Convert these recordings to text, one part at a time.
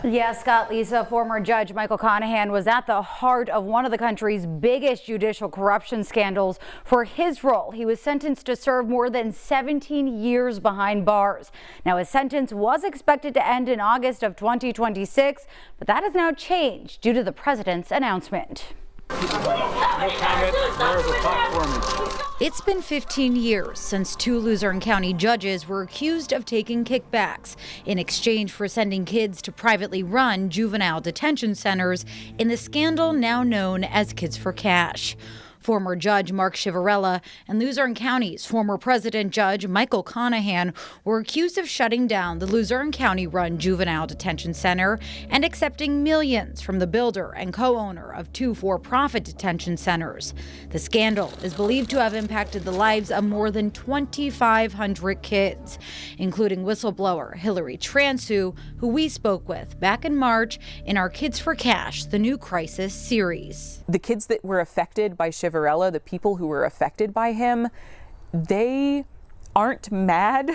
Yeah, Scott, Lisa, former Judge Michael Conahan was at the heart of one of the country's biggest judicial corruption scandals. For his role, he was sentenced to serve more than 17 years behind bars. Now, his sentence was expected to end in August of 2026, but that has now changed due to the president's announcement. It's been 15 years since two Luzerne County judges were accused of taking kickbacks in exchange for sending kids to privately run juvenile detention centers in the scandal now known as Kids for Cash. Former Judge Mark Chivarella and Luzerne County's former President Judge Michael Conahan were accused of shutting down the Luzerne County-run juvenile detention center and accepting millions from the builder and co-owner of two for-profit detention centers. The scandal is believed to have impacted the lives of more than 2,500 kids, including whistleblower Hillary Transu, who we spoke with back in March in our Kids for Cash, the New Crisis series. The kids that were affected by Chivarella, the people who were affected by him, they aren't mad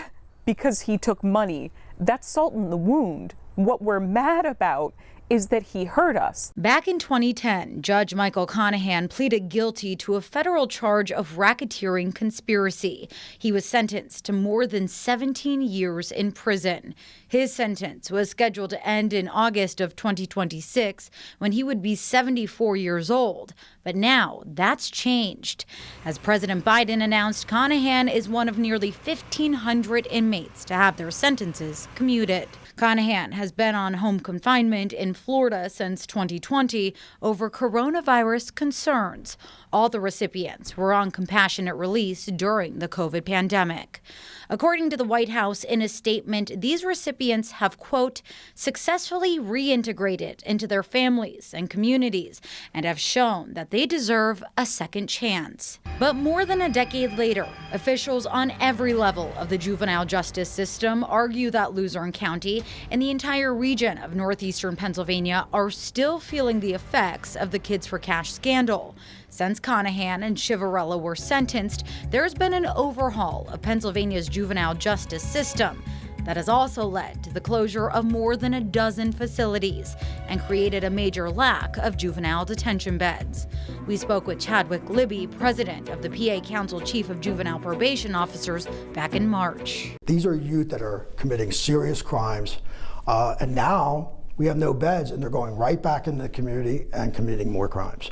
because he took money. That's salt in the wound. What we're mad about is that he hurt us. Back in 2010, Judge Michael Conahan pleaded guilty to a federal charge of racketeering conspiracy. He was sentenced to more than 17 years in prison. His sentence was scheduled to end in August of 2026 when he would be 74 years old. But now that's changed. As President Biden announced, Conahan is one of nearly 1,500 inmates to have their sentences commuted. Conahan has been on home confinement in Florida since 2020 over coronavirus concerns. All the recipients were on compassionate release during the COVID pandemic. According to the White House in a statement, these recipients have, quote, successfully reintegrated into their families and communities and have shown that they deserve a second chance. But more than a decade later, officials on every level of the juvenile justice system argue that Luzerne County and the entire region of northeastern Pennsylvania are still feeling the effects of the Kids for Cash scandal. Since Conahan and Chivarella were sentenced, there's been an overhaul of Pennsylvania's juvenile justice system that has also led to the closure of more than a dozen facilities and created a major lack of juvenile detention beds. We spoke with Chadwick Libby, president of the PA Council Chief of Juvenile Probation Officers, back in March. These are youth that are committing serious crimes, and now we have no beds, and they're going right back into the community and committing more crimes.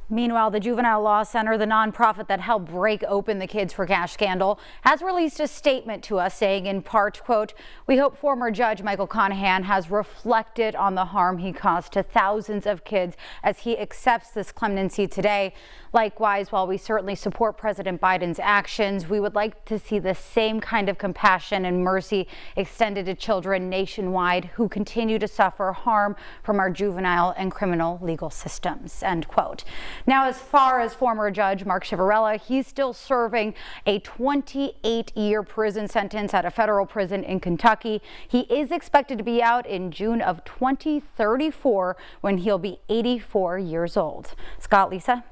Meanwhile, the Juvenile Law Center, the nonprofit that helped break open the Kids for Cash scandal, has released a statement to us saying in part, quote, we hope former Judge Michael Conahan has reflected on the harm he caused to thousands of kids as he accepts this clemency today. Likewise, while we certainly support President Biden's actions, we would like to see the same kind of compassion and mercy extended to children nationwide who continue to suffer harm from our juvenile and criminal legal systems, end quote. Now, as far as former Judge Mark Chivarella, he's still serving a 28-year prison sentence at a federal prison in Kentucky. He is expected to be out in June of 2034 when he'll be 84 years old. Scott, Lisa.